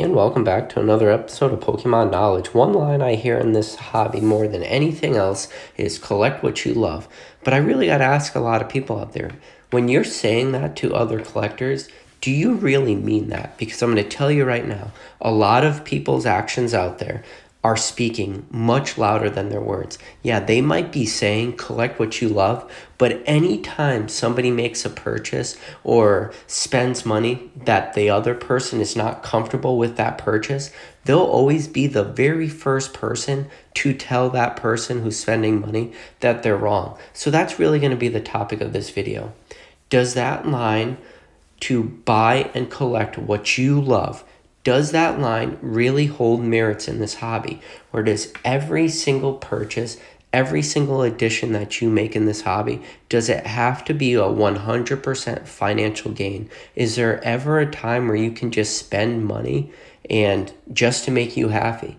And welcome back to another episode of Pokemon Knowledge. One line I hear in this hobby more than anything else is collect what you love. But I really got to ask a lot of people out there, when you're saying that to other collectors, do you really mean that? Because I'm going to tell you right now, a lot of people's actions out there are speaking much louder than their words. Yeah, they might be saying collect what you love, but anytime somebody makes a purchase or spends money that the other person is not comfortable with that purchase, they'll always be the very first person to tell that person who's spending money that they're wrong. So that's really going to be the topic of this video. Does that line to buy and collect what you love, does that line really hold merits in this hobby? Or does every single purchase, every single addition that you make in this hobby, does it have to be a 100% financial gain? Is there ever a time where you can just spend money and just to make you happy?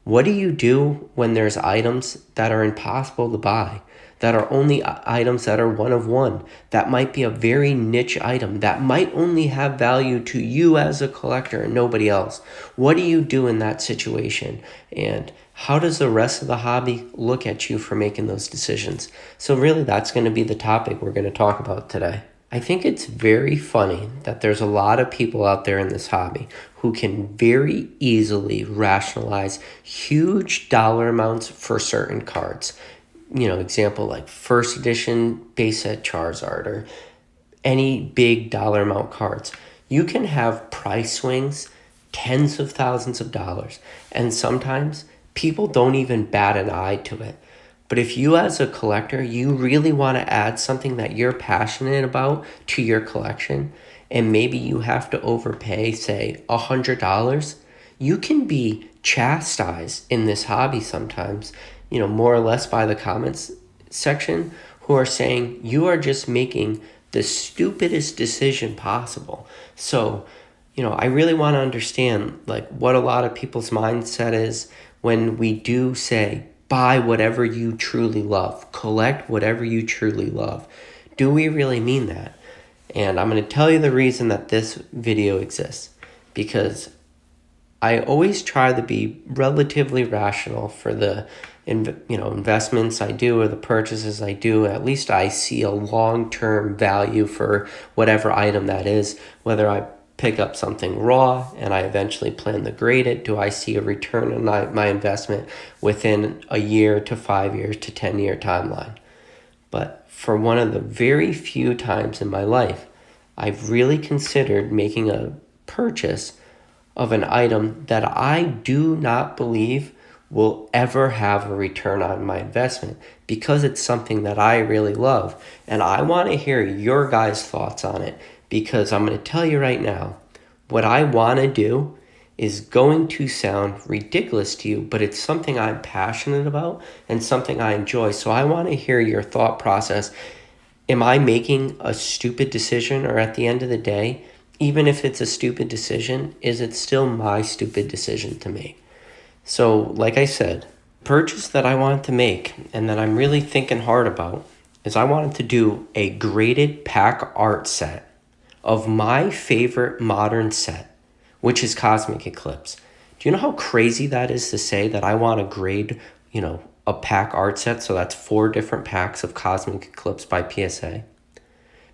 What do you do when there's items that are impossible to buy? That are only items that are one of one, that might be a very niche item, that might only have value to you as a collector and nobody else. What do you do in that situation? And how does the rest of the hobby look at you for making those decisions? So really, that's going to be the topic we're going to talk about today. I think it's very funny that there's a lot of people out there in this hobby who can very easily rationalize huge dollar amounts for certain cards. Example like first edition base set Charizard or any big dollar amount cards. You can have price swings, tens of thousands of dollars, and sometimes people don't even bat an eye to it. But if you as a collector, you really want to add something that you're passionate about to your collection, and maybe you have to overpay, say, $100, you can be chastised in this hobby sometimes, more or less by the comments section, who are saying you are just making the stupidest decision possible. So, I really want to understand what a lot of people's mindset is when we do say, buy whatever you truly love, collect whatever you truly love. Do we really mean that? And I'm going to tell you the reason that this video exists, because I always try to be relatively rational for the investments I do or the purchases I do. At least I see a long-term value for whatever item that is. Whether I pick up something raw and I eventually plan to grade it, do I see a return on my investment within a year to 5 years to 10-year timeline? But for one of the very few times in my life, I've really considered making a purchase of an item that I do not believe will ever have a return on my investment, because it's something that I really love. And I want to hear your guys' thoughts on it, because I'm going to tell you right now, what I want to do is going to sound ridiculous to you, but it's something I'm passionate about and something I enjoy. So I want to hear your thought process. Am I making a stupid decision? Or at the end of the day, even if it's a stupid decision, is it still my stupid decision to make? So, like I said, purchase that I wanted to make and that I'm really thinking hard about is I wanted to do a graded pack art set of my favorite modern set, which is Cosmic Eclipse. Do you know how crazy that is to say that I want to grade, a pack art set? So that's 4 different packs of Cosmic Eclipse by PSA.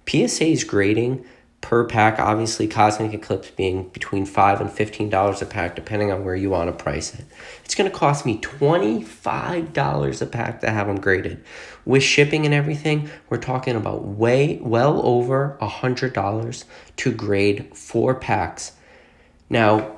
PSA's grading per pack, obviously Cosmic Eclipse being between $5 and $15 a pack, depending on where you want to price it. It's going to cost me $25 a pack to have them graded. With shipping and everything, we're talking about well over $100 to grade 4 packs. Now,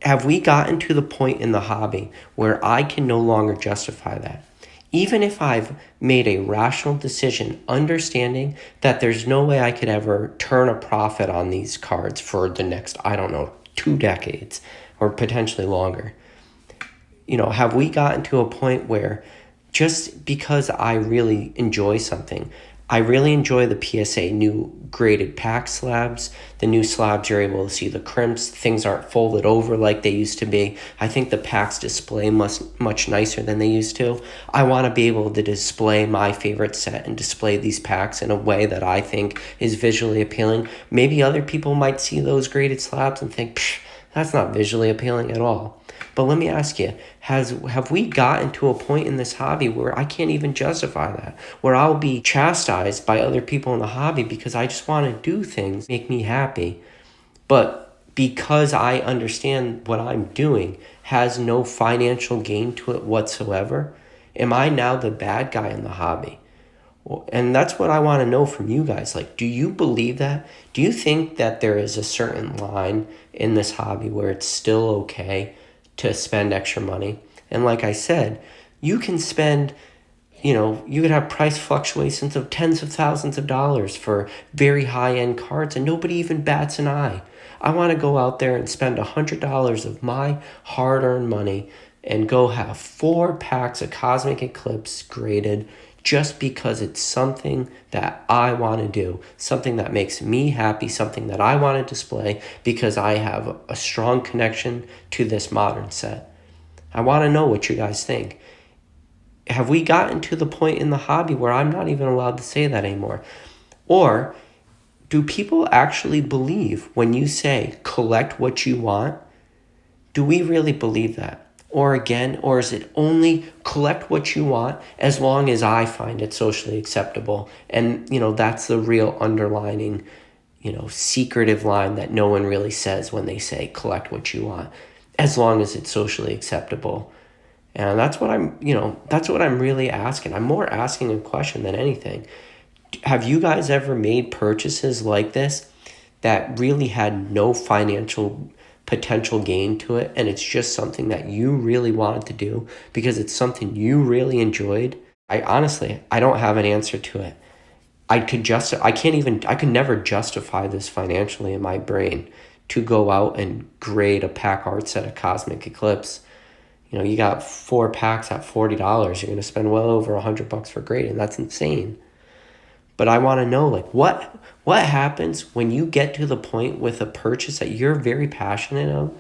have we gotten to the point in the hobby where I can no longer justify that? Even if I've made a rational decision, understanding that there's no way I could ever turn a profit on these cards for the next, 2 decades or potentially longer. Have we gotten to a point where just because I really enjoy something, I really enjoy the PSA new graded pack slabs. The new slabs, you're able to see the crimps. Things aren't folded over like they used to be. I think the packs display much nicer than they used to. I want to be able to display my favorite set and display these packs in a way that I think is visually appealing. Maybe other people might see those graded slabs and think, That's not visually appealing at all. But let me ask you, have we gotten to a point in this hobby where I can't even justify that? Where I'll be chastised by other people in the hobby because I just want to do things make me happy. But because I understand what I'm doing has no financial gain to it whatsoever, am I now the bad guy in the hobby? And that's what I want to know from you guys. Like, do you believe that? Do you think that there is a certain line in this hobby where it's still okay to spend extra money? And like I said, you can spend, you could have price fluctuations of tens of thousands of dollars for very high end cards and nobody even bats an eye. I want to go out there and spend $100 of my hard earned money and go have 4 packs of Cosmic Eclipse graded just because it's something that I want to do, something that makes me happy, something that I want to display because I have a strong connection to this modern set. I want to know what you guys think. Have we gotten to the point in the hobby where I'm not even allowed to say that anymore? Or do people actually believe when you say collect what you want? Do we really believe that? Or is it only collect what you want as long as I find it socially acceptable? And, that's the real underlining, secretive line that no one really says when they say collect what you want, as long as it's socially acceptable. And that's what I'm really asking. I'm more asking a question than anything. Have you guys ever made purchases like this that really had no financial potential gain to it, and it's just something that you really wanted to do because it's something you really enjoyed? I don't have an answer to it. I could never justify this financially in my brain to go out and grade a pack art set of Cosmic Eclipse. You got 4 packs at $40. You're going to spend well over $100 for grading. That's insane. But I want to know, like, what happens when you get to the point with a purchase that you're very passionate of,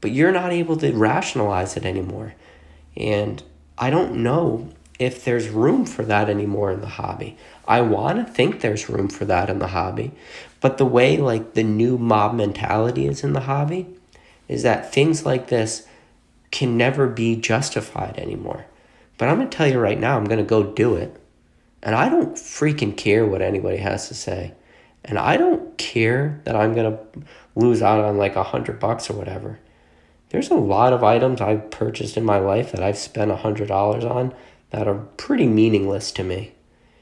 but you're not able to rationalize it anymore. And I don't know if there's room for that anymore in the hobby. I want to think there's room for that in the hobby, but the way like the new mob mentality is in the hobby is that things like this can never be justified anymore. But I'm going to tell you right now, I'm going to go do it. And I don't freaking care what anybody has to say. And I don't care that I'm going to lose out on like $100 or whatever. There's a lot of items I've purchased in my life that I've spent $100 on that are pretty meaningless to me.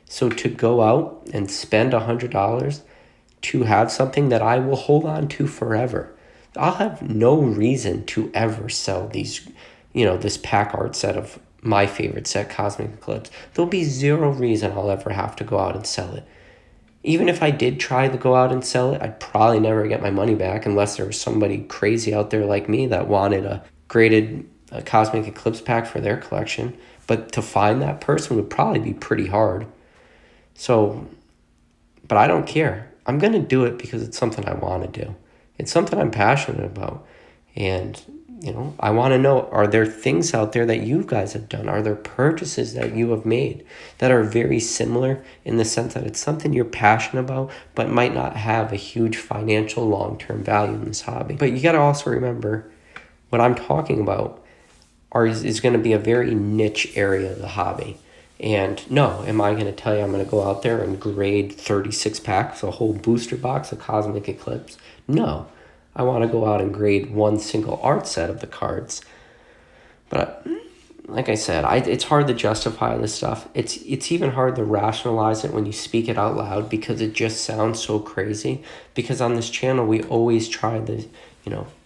So to go out and spend $100 to have something that I will hold on to forever, I'll have no reason to ever sell these, this pack art set of my favorite set, Cosmic Eclipse. There'll be zero reason I'll ever have to go out and sell it. Even if I did try to go out and sell it, I'd probably never get my money back unless there was somebody crazy out there like me that wanted a graded Cosmic Eclipse pack for their collection. But to find that person would probably be pretty hard. So, but I don't care. I'm going to do it because it's something I want to do. It's something I'm passionate about. And I want to know, are there things out there that you guys have done? Are there purchases that you have made that are very similar in the sense that it's something you're passionate about, but might not have a huge financial long-term value in this hobby? But you got to also remember what I'm talking about is going to be a very niche area of the hobby. And no, am I going to tell you I'm going to go out there and grade 36 packs, a whole booster box of Cosmic Eclipse? No. I want to go out and grade one single art set of the cards. But like I said, it's hard to justify this stuff. It's even hard to rationalize it when you speak it out loud because it just sounds so crazy. Because on this channel, we always try to,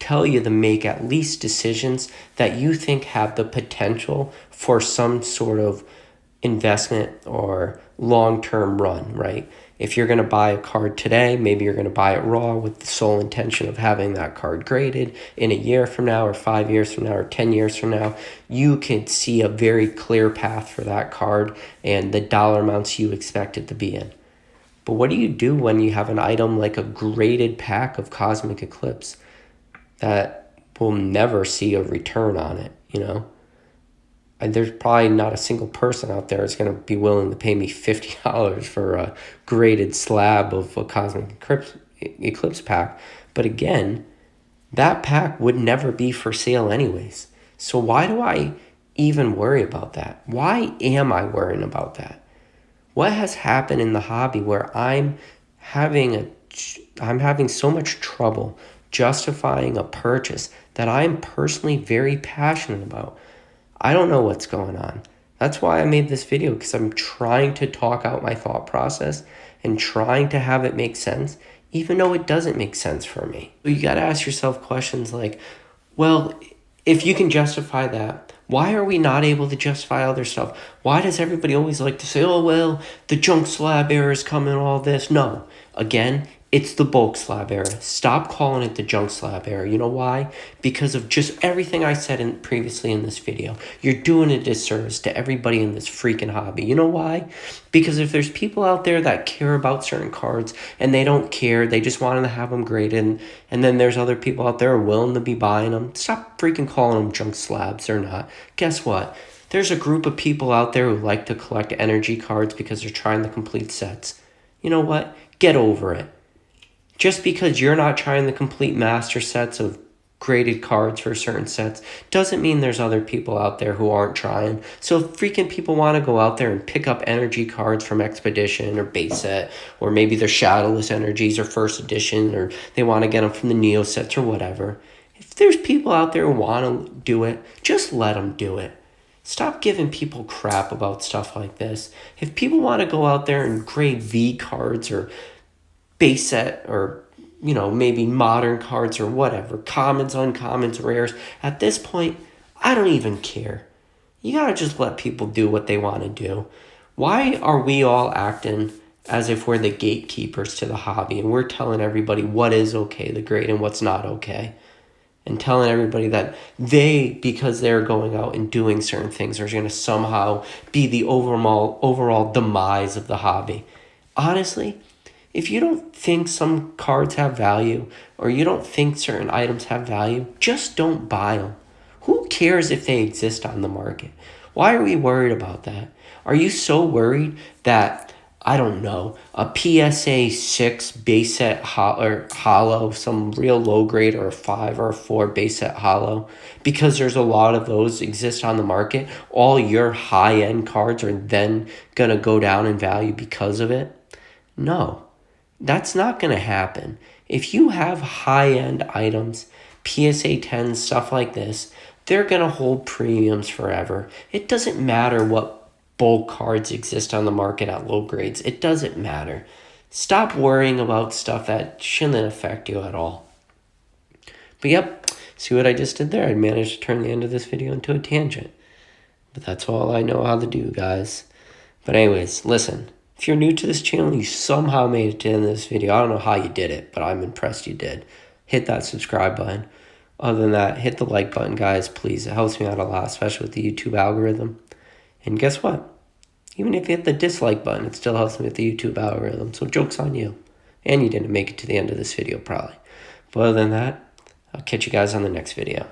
tell you to make at least decisions that you think have the potential for some sort of investment or long-term run, right? If you're going to buy a card today, maybe you're going to buy it raw with the sole intention of having that card graded in a year from now or 5 years from now or 10 years from now. You can see a very clear path for that card and the dollar amounts you expect it to be in. But what do you do when you have an item like a graded pack of Cosmic Eclipse that will never see a return on it, And there's probably not a single person out there that's going to be willing to pay me $50 for a graded slab of a Cosmic Eclipse pack. But again, that pack would never be for sale anyways. So why do I even worry about that? Why am I worrying about that? What has happened in the hobby where having I'm having so much trouble justifying a purchase that I'm personally very passionate about? I don't know what's going on. That's why I made this video, because I'm trying to talk out my thought process and trying to have it make sense, even though it doesn't make sense for me. So you got to ask yourself questions like, well, if you can justify that, why are we not able to justify other stuff? Why does everybody always like to say, oh, well, the junk slab era is coming, all this? No. Again, it's the bulk slab era. Stop calling it the junk slab era. You know why? Because of just everything I said previously in this video. You're doing a disservice to everybody in this freaking hobby. You know why? Because if there's people out there that care about certain cards and they don't care, they just want to have them graded, and then there's other people out there willing to be buying them, stop freaking calling them junk slabs. They're not. Guess what? There's a group of people out there who like to collect energy cards because they're trying to complete sets. You know what? Get over it. Just because you're not trying to complete master sets of graded cards for certain sets doesn't mean there's other people out there who aren't trying. So if freaking people want to go out there and pick up energy cards from Expedition or base set, or maybe they're Shadowless Energies or first edition, or they want to get them from the Neo sets or whatever. If there's people out there who want to do it, just let them do it. Stop giving people crap about stuff like this. If people want to go out there and grade V cards or base set, or maybe modern cards or whatever, commons, uncommons, rares, at this point I don't even care. You gotta just let people do what they want to do. Why are we all acting as if we're the gatekeepers to the hobby and we're telling everybody what is okay to grade and what's not okay, and telling everybody that because they're going out and doing certain things, are going to somehow be the overall demise of the hobby? Honestly, if you don't think some cards have value, or you don't think certain items have value, just don't buy them. Who cares if they exist on the market? Why are we worried about that? Are you so worried that, I don't know, a PSA 6 base set hollow, some real low grade, or a 5 or a 4 base set hollow, because there's a lot of those exist on the market, all your high-end cards are then going to go down in value because of it? No. That's not going to happen. If you have high-end items, PSA 10, stuff like this, they're going to hold premiums forever. It doesn't matter what bulk cards exist on the market at low grades. It doesn't matter. Stop worrying about stuff that shouldn't affect you at all. But yep, see what I just did there? I managed to turn the end of this video into a tangent. But that's all I know how to do, guys. But anyways, listen. If you're new to this channel and you somehow made it to the end of this video, I don't know how you did it, but I'm impressed you did. Hit that subscribe button. Other than that, hit the like button, guys, please. It helps me out a lot, especially with the YouTube algorithm. And guess what? Even if you hit the dislike button, it still helps me with the YouTube algorithm. So joke's on you. And you didn't make it to the end of this video, probably. But other than that, I'll catch you guys on the next video.